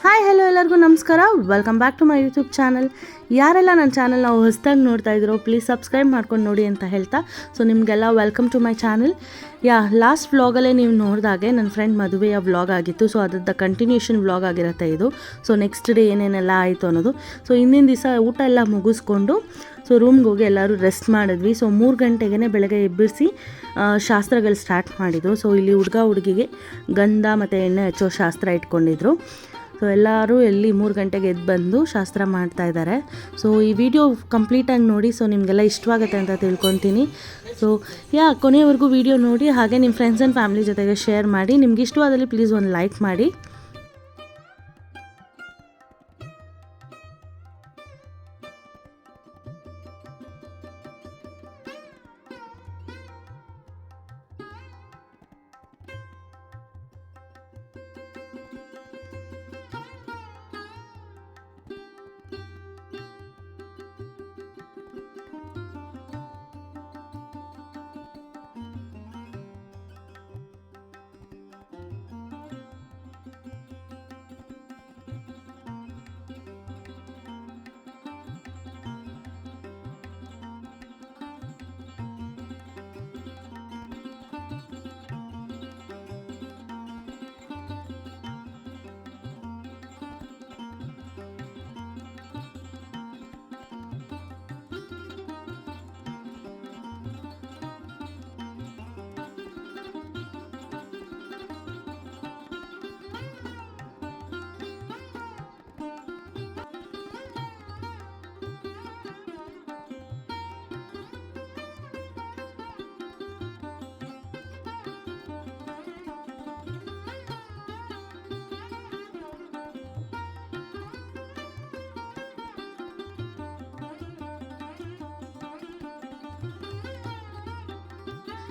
Hi hello ಎಲ್ಲರಿಗೂ ನಮಸ್ಕಾರ. Welcome back to my YouTube channel. ಯಾರೆಲ್ಲ ನನ್ನ ಚಾನಲ್ನ ಹೊಸದಾಗಿ ನೋಡ್ತಾ ಇದ್ದೀರೋ ಪ್ಲೀಸ್ ಸಬ್ಸ್ಕ್ರೈಬ್ ಮಾಡ್ಕೊಂಡು ನೋಡಿ ಅಂತ ಹೇಳ್ತಾ, ಸೊ ನಿಮಗೆಲ್ಲ welcome to my channel. Last ವ್ಲಾಗಲ್ಲೇ ನೀವು ನೋಡಿದಾಗೆ ನನ್ನ ಫ್ರೆಂಡ್ ಮದುವೆಯ ವ್ಲಾಗ್ ಆಗಿತ್ತು. ಸೊ ಅದ್ರದ್ದು ಕಂಟಿನ್ಯೂಷನ್ ವ್ಲಾಗ್ ಆಗಿರುತ್ತೆ ಇದು. ಸೊ ನೆಕ್ಸ್ಟ್ ಡೇ ಏನೇನೆಲ್ಲ ಆಯಿತು ಅನ್ನೋದು. ಸೊ ಹಿಂದಿನ ದಿವಸ ಊಟ ಎಲ್ಲ ಮುಗಿಸ್ಕೊಂಡು ಸೊ ರೂಮ್ಗೆ ಹೋಗಿ ಎಲ್ಲರೂ ರೆಸ್ಟ್ ಮಾಡಿದ್ವಿ. ಸೊ 3 ಗಂಟೆಗೆ ಬೆಳಗ್ಗೆ ಎಬ್ಬಿಸಿ ಶಾಸ್ತ್ರಗಳು ಸ್ಟಾರ್ಟ್ ಮಾಡಿದರು. ಸೊ ಇಲ್ಲಿ ಹುಡುಗ ಹುಡುಗಿಗೆ ಗಂಧ ಮತ್ತು ಎಣ್ಣೆ ಹಚ್ಚೋ ಶಾಸ್ತ್ರ ಇಟ್ಕೊಂಡಿದ್ರು. ಸೊ ಎಲ್ಲರೂ 3 ಗಂಟೆಗೆ ಎದ್ದು ಬಂದು ಶಾಸ್ತ್ರ ಮಾಡ್ತಾಯಿದ್ದಾರೆ. ಸೊ ಈ ವಿಡಿಯೋ ಕಂಪ್ಲೀಟಾಗಿ ನೋಡಿ. ಸೊ ನಿಮಗೆಲ್ಲ ಇಷ್ಟವಾಗುತ್ತೆ ಅಂತ ತಿಳ್ಕೊತೀನಿ. ಸೊ ಕೊನೆಯವರೆಗೂ ವಿಡಿಯೋ ನೋಡಿ, ಹಾಗೆ ನಿಮ್ಮ ಫ್ರೆಂಡ್ಸ್ ಆ್ಯಂಡ್ ಫ್ಯಾಮಿಲಿ ಜೊತೆಗೆ ಶೇರ್ ಮಾಡಿ. ನಿಮ್ಗೆ ಇಷ್ಟವಾದಲ್ಲಿ ಪ್ಲೀಸ್ ಒಂದು ಲೈಕ್ ಮಾಡಿ.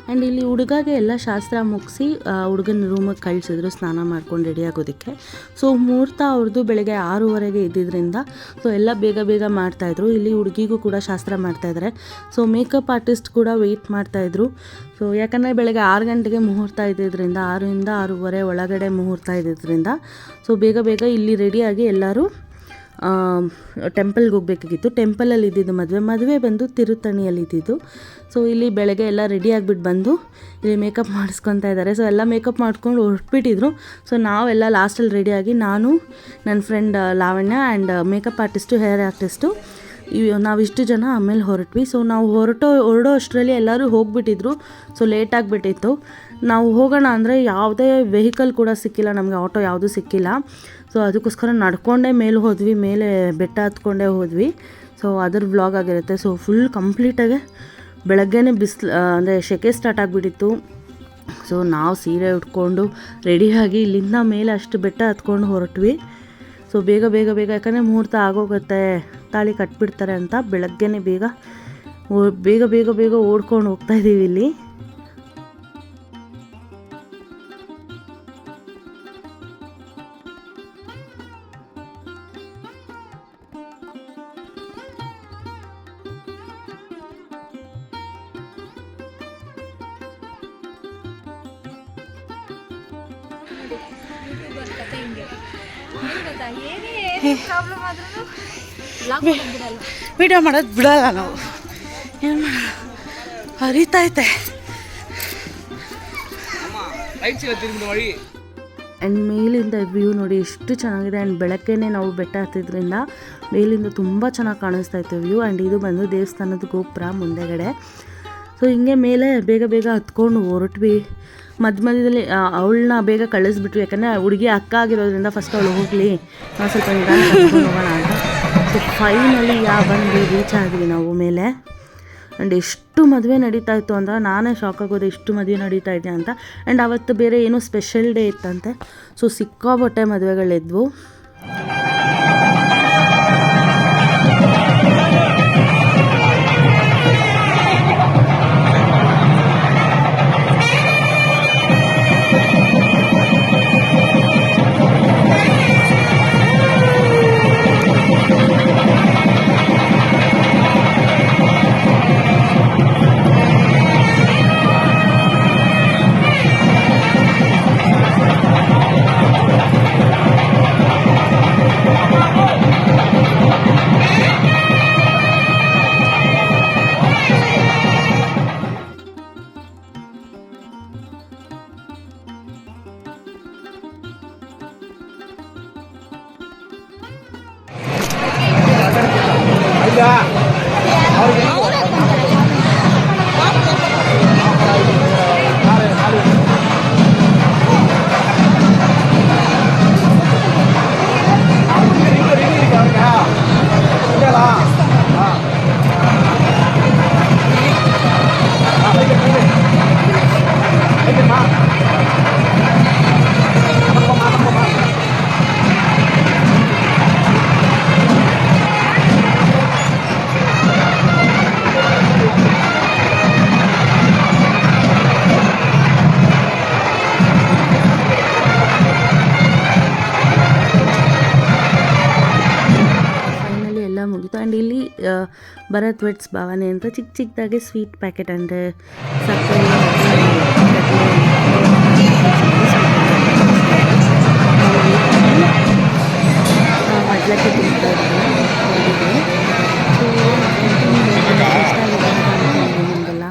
ಆ್ಯಂಡ್ ಇಲ್ಲಿ ಹುಡುಗಗೆ ಎಲ್ಲ ಶಾಸ್ತ್ರ ಮುಗಿಸಿ ಹುಡುಗನ ರೂಮಿಗೆ ಕಳಿಸಿದ್ರು ಸ್ನಾನ ಮಾಡ್ಕೊಂಡು ರೆಡಿ ಆಗೋದಕ್ಕೆ. ಸೊ ಮುಹೂರ್ತ ಅವ್ರದ್ದು ಬೆಳಗ್ಗೆ 6:30ಗೆ ಇದ್ದಿದ್ದರಿಂದ ಸೊ ಎಲ್ಲ ಬೇಗ ಬೇಗ ಮಾಡ್ತಾಯಿದ್ರು. ಇಲ್ಲಿ ಹುಡುಗಿಗೂ ಕೂಡ ಶಾಸ್ತ್ರ ಮಾಡ್ತಾಯಿದ್ದಾರೆ. ಸೊ ಮೇಕಪ್ ಆರ್ಟಿಸ್ಟ್ ಕೂಡ ವೆಯ್ಟ್ ಮಾಡ್ತಾಯಿದ್ರು. ಸೊ ಯಾಕಂದರೆ ಬೆಳಗ್ಗೆ 6 ಗಂಟೆಗೆ ಮುಹೂರ್ತ ಇದ್ದಿದ್ದರಿಂದ 6ರಿಂದ 6:30 ಒಳಗಡೆ ಮುಹೂರ್ತ ಇದ್ದಿದ್ದರಿಂದ ಸೊ ಬೇಗ ಬೇಗ ಇಲ್ಲಿ ರೆಡಿಯಾಗಿ ಎಲ್ಲರೂ ಟೆಂಪಲ್ಗೆ ಹೋಗಬೇಕಾಗಿತ್ತು. ಟೆಂಪಲಲ್ಲಿ ಇದ್ದಿದ್ದು ಮದುವೆ ಬಂದು ತಿರುತ್ತಣಿಯಲ್ಲಿ ಇದ್ದಿದ್ದು. ಸೊ ಇಲ್ಲಿ ಬೆಳಗ್ಗೆ ಎಲ್ಲ ರೆಡಿ ಆಗಿಬಿಟ್ಟು ಬಂದು ಇಲ್ಲಿ ಮೇಕಪ್ ಮಾಡಿಸ್ಕೊತಾ ಇದ್ದಾರೆ. ಸೊ ಎಲ್ಲ ಮೇಕಪ್ ಮಾಡ್ಕೊಂಡು ಹೊರಟ್ಬಿಟ್ಟಿದ್ರು. ಸೊ ನಾವೆಲ್ಲ ಲಾಸ್ಟಲ್ಲಿ ರೆಡಿಯಾಗಿ ನಾನು, ನನ್ನ friend Lavanya and makeup artist, hair artist ನಾವಿಷ್ಟು ಜನ ಆಮೇಲೆ ಹೊರಟ್ವಿ. ಸೊ ನಾವು ಹೊರಡೋ ಅಷ್ಟರಲ್ಲಿ ಎಲ್ಲರೂ ಹೋಗಿಬಿಟ್ಟಿದ್ರು. ಸೊ ಲೇಟ್ ಆಗಿಬಿಟ್ಟಿತ್ತು. ನಾವು ಹೋಗೋಣ ಅಂದರೆ ಯಾವುದೇ ವೆಹಿಕಲ್ ಕೂಡ ಸಿಕ್ಕಿಲ್ಲ ನಮಗೆ, ಆಟೋ ಯಾವುದೂ ಸಿಕ್ಕಿಲ್ಲ. ಸೊ ಅದಕ್ಕೋಸ್ಕರ ನಡ್ಕೊಂಡೇ ಮೇಲೆ ಹೋದ್ವಿ, ಮೇಲೆ ಬೆಟ್ಟ ಹತ್ಕೊಂಡೇ ಹೋದ್ವಿ. ಸೊ ಅದ್ರ ವ್ಲಾಗ್ ಆಗಿರುತ್ತೆ. ಸೊ ಫುಲ್ ಕಂಪ್ಲೀಟಾಗೆ ಬೆಳಗ್ಗೆನೇ ಬಿಸಿಲು ಅಂದರೆ ಸೆಕೆ ಸ್ಟಾರ್ಟ್ ಆಗಿಬಿಟ್ಟಿತ್ತು. ಸೊ ನಾವು ಸೀರೆ ಉಟ್ಕೊಂಡು ರೆಡಿಯಾಗಿ ಇಲ್ಲಿಂದ ಮೇಲೆ ಅಷ್ಟು ಬೆಟ್ಟ ಹತ್ಕೊಂಡು ಹೊರಟ್ವಿ. ಸೊ ಬೇಗ ಬೇಗ ಬೇಗ ಯಾಕಂದರೆ ಮುಹೂರ್ತ ಆಗೋಗುತ್ತೆ, ತಾಳಿ ಕಟ್ಬಿಡ್ತಾರೆ ಅಂತ ಬೆಳಗ್ಗೆನೇ ಬೇಗ ಬೇಗ ಬೇಗ ಓಡ್ಕೊಂಡು ಹೋಗ್ತಾಯಿದ್ದೀವಿ ಇಲ್ಲಿ. ವಿಡಿಯೋ ಮಾಡೋದು ಬಿಡಲ್ಲ ನಾವು, ಏನು ಮಾಡೋಣ, ಹರಿತೈತೆ. ಆ್ಯಂಡ್ ಮೇಲಿಂದ ವ್ಯೂ ನೋಡಿ ಎಷ್ಟು ಚೆನ್ನಾಗಿದೆ. ಆ್ಯಂಡ್ ಬೆಳಗ್ಗೆನೇ ನಾವು ಬೆಟ್ಟ ಹತ್ತಿದ್ರಿಂದ ಮೇಲಿಂದ ತುಂಬ ಚೆನ್ನಾಗಿ ಕಾಣಿಸ್ತಾ ಇತ್ತು ವ್ಯೂ. ಆ್ಯಂಡ್ ಇದು ಬಂದು ದೇವಸ್ಥಾನದ ಗೋಪುರ ಮುಂದೆಗಡೆ. ಸೊ ಹಿಂಗೆ ಮೇಲೆ ಬೇಗ ಬೇಗ ಹತ್ಕೊಂಡು ಹೊರಟ್ವಿ. ಮಧ್ಯದಲ್ಲಿ ಅವಳನ್ನ ಬೇಗ ಕಳಿಸ್ಬಿಟ್ವಿ, ಯಾಕಂದರೆ ಹುಡುಗಿ ಅಕ್ಕ ಆಗಿರೋದ್ರಿಂದ ಫಸ್ಟ್ ಅವಳು ಹೋಗಲಿ, ನಾವು ಸ್ವಲ್ಪ ನಿಧಾನ ಕರ್ಕೊಂಡು ಹೋಗೋಣ ಅಂತ. ಸೊ ಫೈನಲಿ ಬಂದು ರೀಚ್ ಆದ್ವಿ ನಾವು ಮೇಲೆ. ಆ್ಯಂಡ್ ಎಷ್ಟು ಮದುವೆ ನಡೀತಾ ಇತ್ತು ಅಂದ್ರೆ ನಾನೇ ಶಾಕ್ ಆಗೋದು, ಎಷ್ಟು ಮದುವೆ ನಡೀತಾ ಇದೆ ಅಂತ. ಆ್ಯಂಡ್ ಅವತ್ತು ಬೇರೆ ಏನೋ ಸ್ಪೆಷಲ್ ಡೇ ಇತ್ತಂತೆ. ಸೊ ಸಿಕ್ಕಾಪಟ್ಟೆ ಮದುವೆಗಳಿದ್ವು. ಫೈನಲಿ ಎಲ್ಲ ಮುಗೀತು. ಆ್ಯಂಡ್ ಇಲ್ಲಿ ಭರತ್ ವೆಟ್ಸ್ ಭಾವನೆ ಅಂತ ಚಿಕ್ಕ ಚಿಕ್ಕದಾಗಿ ಸ್ವೀಟ್ ಪ್ಯಾಕೆಟ್ ಅಂದರೆ ಸಕ್ಕರೆ ಮಡ್ಲಕ್ಕೆ ತಿಂತಾ ಇದ್ದೀನಿ ಇಷ್ಟ ಆಗಿದೆ ನಿಮಗೆಲ್ಲ.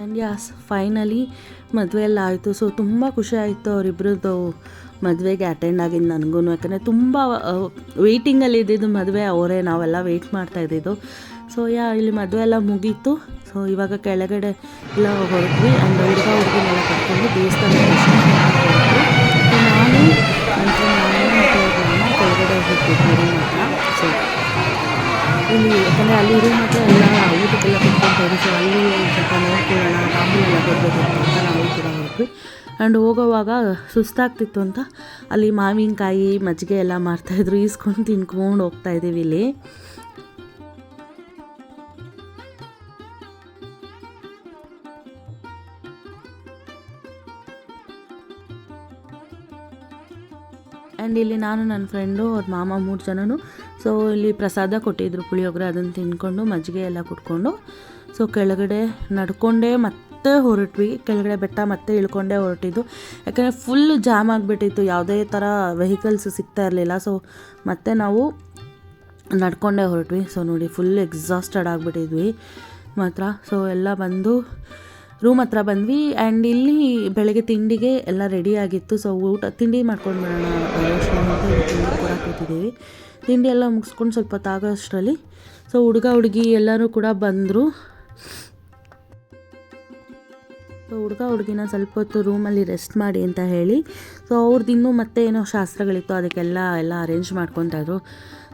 ಆ್ಯಂಡ್ ಯಾಸ್ ಫೈನಲಿ ಮದುವೆ ಎಲ್ಲ ಆಯಿತು. ಸೊ ತುಂಬ ಖುಷಿ ಆಯಿತು ಅವರಿಬ್ರದ್ದು ಮದುವೆಗೆ ಅಟೆಂಡ್ ಆಗಿದ್ದು ನನಗೂ. ಯಾಕಂದರೆ ತುಂಬ ವೆಯ್ಟಿಂಗಲ್ಲಿ ಇದ್ದಿದ್ದು ಮದುವೆ ಅವರೇ, ನಾವೆಲ್ಲ ವೆಯ್ಟ್ ಮಾಡ್ತಾ ಇದ್ದಿದ್ದು. ಸೊ ಇಲ್ಲಿ ಮದುವೆ ಎಲ್ಲ ಮುಗೀತು. ಸೊ ಇವಾಗ ಕೆಳಗಡೆ ಎಲ್ಲ ಹೊರಟ್ವಿ. ಆ್ಯಂಡ್ ಹುಡುಗನೆಲ್ಲ ಕರ್ಕೊಂಡು ದೇವಸ್ಥಾನ ಹೊರಟ್ವಿ. ಸೊ ನಾನು ಕೆಳಗಡೆ ಹೋಗ್ತಿದ್ವಿ ರೂಮ್ ಹತ್ರ. ಸೊ ಇಲ್ಲಿ ಯಾಕಂದರೆ ಅಲ್ಲಿ ರೂಮ್ ಹತ್ರ ಎಲ್ಲ ಊಟಕ್ಕೆಲ್ಲ ಕುತ್ಕೊಳ್ತಾಯಿದ್ರು. ಸೊ ಅಲ್ಲಿ ಸ್ವಲ್ಪ ನೋಡ್ಕೊಳ್ಳೋಣ, ತಾಂಬೂಲೆಲ್ಲ ಕೊಡಬೇಕಿತ್ತು ಅಂತ ನಾವು ಕೂಡ ಹೊರಟ್ವಿ. ಆ್ಯಂಡ್ ಹೋಗೋವಾಗ ಸುಸ್ತಾಗ್ತಿತ್ತು ಅಂತ ಅಲ್ಲಿ ಮಾವಿನಕಾಯಿ ಮಜ್ಜಿಗೆ ಎಲ್ಲ ಮಾರ್ತಾಯಿದ್ರು. ಈಸ್ಕೊಂಡು ತಿನ್ಕೊಂಡು ಹೋಗ್ತಾಯಿದ್ದೀವಿ ಇಲ್ಲಿ. ಆ್ಯಂಡ್ ಇಲ್ಲಿ ನಾನು ನನ್ನ ಫ್ರೆಂಡು ಅವ್ರ ಮಾಮ 3 ಜನನು. ಸೊ ಇಲ್ಲಿ ಪ್ರಸಾದ ಕೊಟ್ಟಿದ್ದರು, ಪುಳಿಯೋಗರೆ, ಅದನ್ನು ತಿಂದ್ಕೊಂಡು ಮಜ್ಜಿಗೆ ಎಲ್ಲ ಕುಟ್ಕೊಂಡು ಸೊ ಕೆಳಗಡೆ ನಡ್ಕೊಂಡೇ ಮತ್ತೆ ಹೊರಟ್ವಿ. ಕೆಳಗಡೆ ಬೆಟ್ಟ ಮತ್ತೆ ಇಳ್ಕೊಂಡೇ ಹೊರಟಿದ್ದು, ಯಾಕಂದರೆ ಫುಲ್ ಜಾಮ್ ಆಗಿಬಿಟ್ಟಿತ್ತು, ಯಾವುದೇ ಥರ ವೆಹಿಕಲ್ಸ್ ಸಿಗ್ತಾ ಇರಲಿಲ್ಲ. ಸೊ ಮತ್ತೆ ನಾವು ನಡ್ಕೊಂಡೇ ಹೊರಟ್ವಿ. ಸೊ ನೋಡಿ ಫುಲ್ ಎಕ್ಸಾಸ್ಟೆಡ್ ಆಗಿಬಿಟ್ಟಿದ್ವಿ ಮಾತ್ರ. ಸೊ ಎಲ್ಲ ಬಂದು ರೂಮ್ ಹತ್ರ ಬಂದ್ವಿ. ಆ್ಯಂಡ್ ಇಲ್ಲಿ ಬೆಳಗ್ಗೆ ತಿಂಡಿಗೆ ಎಲ್ಲ ರೆಡಿ ಆಗಿತ್ತು. ಸೊ ತಿಂಡಿ ಮಾಡ್ಕೊಂಡು ಬರೋಣ ಅಂತ ತಿಂಡಿ ಕೂಡ ಕೂತಿದ್ದೀವಿ. ತಿಂಡಿ ಎಲ್ಲ ಮುಗಿಸ್ಕೊಂಡು ಸ್ವಲ್ಪ ತಾಗೋ ಅಷ್ಟರಲ್ಲಿ ಸೊ ಹುಡುಗಿ ಎಲ್ಲರೂ ಕೂಡ ಬಂದರು. ಸೊ ಹುಡುಗಿನ ಸ್ವಲ್ಪ ಹೊತ್ತು ರೂಮಲ್ಲಿ ರೆಸ್ಟ್ ಮಾಡಿ ಅಂತ ಹೇಳಿ ಸೊ ಅವ್ರದ್ದು ಇನ್ನೂ ಮತ್ತೆ ಏನೋ ಶಾಸ್ತ್ರಗಳಿತ್ತು, ಅದಕ್ಕೆಲ್ಲ ಅರೇಂಜ್ ಮಾಡ್ಕೊತಾಯಿದ್ರು.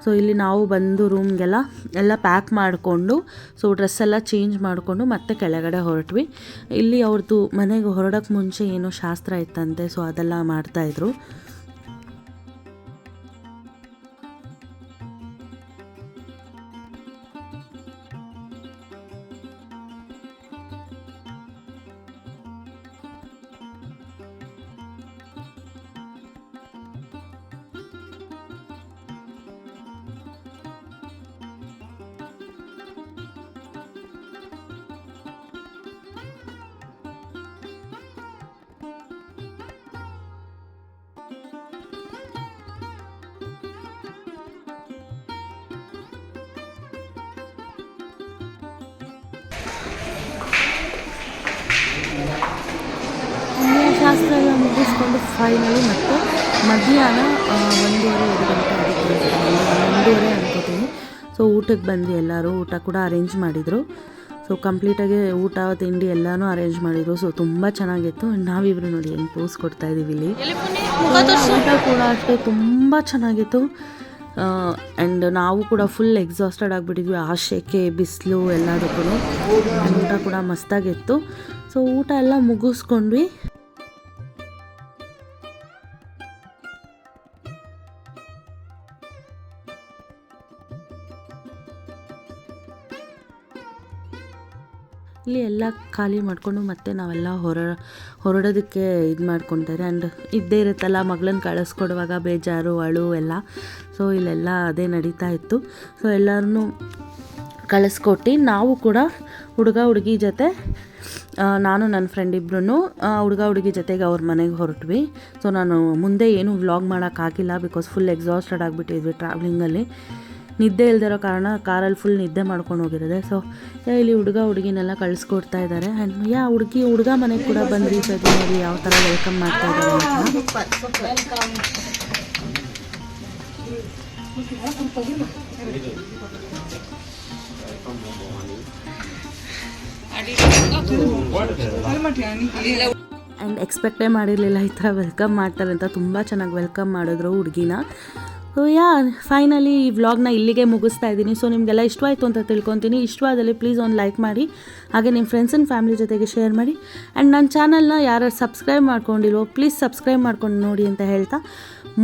ಸೊ ಇಲ್ಲಿ ನಾವು ಬಂದು ರೂಮ್ಗೆಲ್ಲ ಪ್ಯಾಕ್ ಮಾಡಿಕೊಂಡು ಸೊ ಡ್ರೆಸ್ ಎಲ್ಲ ಚೇಂಜ್ ಮಾಡಿಕೊಂಡು ಮತ್ತೆ ಕೆಳಗಡೆ ಹೊರಟ್ವಿ. ಇಲ್ಲಿ ಅವ್ರದ್ದು ಮನೆಗೆ ಹೊರಡೋಕ್ಕೆ ಮುಂಚೆ ಏನೋ ಶಾಸ್ತ್ರ ಇತ್ತಂತೆ, ಸೊ ಅದೆಲ್ಲ ಮಾಡ್ತಾಯಿದ್ರು. ಶಾಸ್ತ್ರ ಎಲ್ಲ ಮುಗಿಸ್ಕೊಂಡು ಫೈನಲಿ ಮತ್ತೆ ಮಧ್ಯಾಹ್ನ 1:30-2 ಗಂಟೆ ಆಗಿತ್ತು, 1:30 ಅನ್ಕೋತೀನಿ. ಸೊ ಊಟಕ್ಕೆ ಬಂದು ಎಲ್ಲರೂ ಊಟ ಕೂಡ ಅರೇಂಜ್ ಮಾಡಿದರು. ಸೊ ಕಂಪ್ಲೀಟಾಗಿ ಊಟ ತಿಂಡಿ ಎಲ್ಲನೂ ಅರೇಂಜ್ ಮಾಡಿದರು. ಸೊ ತುಂಬ ಚೆನ್ನಾಗಿತ್ತು. ನಾವಿಬ್ಬರು ನೋಡಿ ಹೆಂಗೆ ಪೋಸ್ ಕೊಡ್ತಾಯಿದ್ದೀವಿ ಇಲ್ಲಿ. ಊಟ ಕೂಡ ಅಷ್ಟೇ ತುಂಬ ಚೆನ್ನಾಗಿತ್ತು. ಆ್ಯಂಡ್ ನಾವು ಕೂಡ ಫುಲ್ ಎಕ್ಸಾಸ್ಟೆಡ್ ಆಗಿಬಿಟ್ಟಿದ್ವಿ, ಆ ಶೆಕೆ ಬಿಸಿಲು ಎಲ್ಲದಕ್ಕೂ. ಊಟ ಕೂಡ ಮಸ್ತಾಗಿತ್ತು. ಸೊ ಊಟ ಎಲ್ಲ ಮುಗಿಸ್ಕೊಂಡ್ವಿ. ಇಲ್ಲಿ ಎಲ್ಲ ಖಾಲಿ ಮಾಡಿಕೊಂಡು ಮತ್ತೆ ನಾವೆಲ್ಲ ಹೊರಡೋದಕ್ಕೆ ಇದು ಮಾಡ್ಕೊತಾರೆ. ಆ್ಯಂಡ್ ಇದ್ದೇ ಇರುತ್ತಲ್ಲ, ಮಗಳನ್ನ ಕಳಿಸ್ಕೊಡುವಾಗ ಬೇಜಾರು ಅಳು ಎಲ್ಲ. ಸೊ ಇಲ್ಲೆಲ್ಲ ಅದೇ ನಡೀತಾ ಇತ್ತು. ಸೊ ಎಲ್ಲರನ್ನೂ ಕಳಿಸ್ಕೊಟ್ಟು ನಾವು ಕೂಡ ಹುಡುಗಿ ಜೊತೆ ನಾನು ನನ್ನ ಫ್ರೆಂಡ್ ಇಬ್ಬರೂ ಹುಡುಗಿ ಜೊತೆಗೆ ಅವ್ರ ಮನೆಗೆ ಹೊರಟ್ವಿ. ಸೊ ನಾನು ಮುಂದೆ ಏನೂ ವ್ಲಾಗ್ ಮಾಡೋಕ್ಕಾಗಿಲ್ಲ, ಬಿಕಾಸ್ ಫುಲ್ ಎಕ್ಸಾಸ್ಟೆಡ್ ಆಗಿಬಿಟ್ಟಿದ್ವಿ ಟ್ರಾವೆಲಿಂಗಲ್ಲಿ. ನಿದ್ದೆ ಇಲ್ದಿರೋ ಕಾರಣ ಕಾರಲ್ಲಿ ಫುಲ್ ನಿದ್ದೆ ಮಾಡ್ಕೊಂಡು ಹೋಗಿರೋದೆ. ಸೊ ಇಲ್ಲಿ ಹುಡುಗಿನೆಲ್ಲ ಕಳಿಸ್ಕೊಡ್ತಾ ಇದ್ದಾರೆ. ಆ್ಯಂಡ್ ಹುಡುಗ ಮನೆಗೆ ಕೂಡ ಬಂದು ಸರಿ ನೋಡಿ ಯಾವ ಥರ ವೆಲ್ಕಮ್ ಮಾಡ್ತಾ ಇದ್ದಾರೆ ಅಂತ. ಆ್ಯಂಡ್ ಎಕ್ಸ್ಪೆಕ್ಟೇ ಮಾಡಿರಲಿಲ್ಲ ಈ ಥರ ವೆಲ್ಕಮ್ ಮಾಡ್ತಾರೆ ಅಂತ. ತುಂಬ ಚೆನ್ನಾಗಿ ವೆಲ್ಕಮ್ ಮಾಡಿದ್ರು ಹುಡುಗಿನ. ಸೊ ಫೈನಲಿ ಈ ವ್ಲಾಗ್ನ ಇಲ್ಲಿಗೆ ಮುಗಿಸ್ತಾ ಇದ್ದೀನಿ. ಸೊ ನಿಮಗೆಲ್ಲ ಇಷ್ಟವಾಯಿತು ಅಂತ ತಿಳ್ಕೊತೀನಿ. ಇಷ್ಟವಾದಲ್ಲಿ ಪ್ಲೀಸ್ ಒಂದು ಲೈಕ್ ಮಾಡಿ, ಹಾಗೆ ನಿಮ್ಮ ಫ್ರೆಂಡ್ಸ್ ಆ್ಯಂಡ್ ಫ್ಯಾಮಿಲಿ ಜೊತೆಗೆ ಶೇರ್ ಮಾಡಿ. ಆ್ಯಂಡ್ ನನ್ನ ಚಾನಲ್ನ ಯಾರು ಸಬ್ಸ್ಕ್ರೈಬ್ ಮಾಡ್ಕೊಂಡಿಲ್ವೋ ಪ್ಲೀಸ್ ಸಬ್ಸ್ಕ್ರೈಬ್ ಮಾಡ್ಕೊಂಡು ನೋಡಿ ಅಂತ ಹೇಳ್ತಾ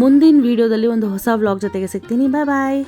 ಮುಂದಿನ ವೀಡಿಯೋದಲ್ಲಿ ಒಂದು ಹೊಸ ವ್ಲಾಗ್ ಜೊತೆಗೆ ಸಿಗ್ತೀನಿ. ಬಾಯ್.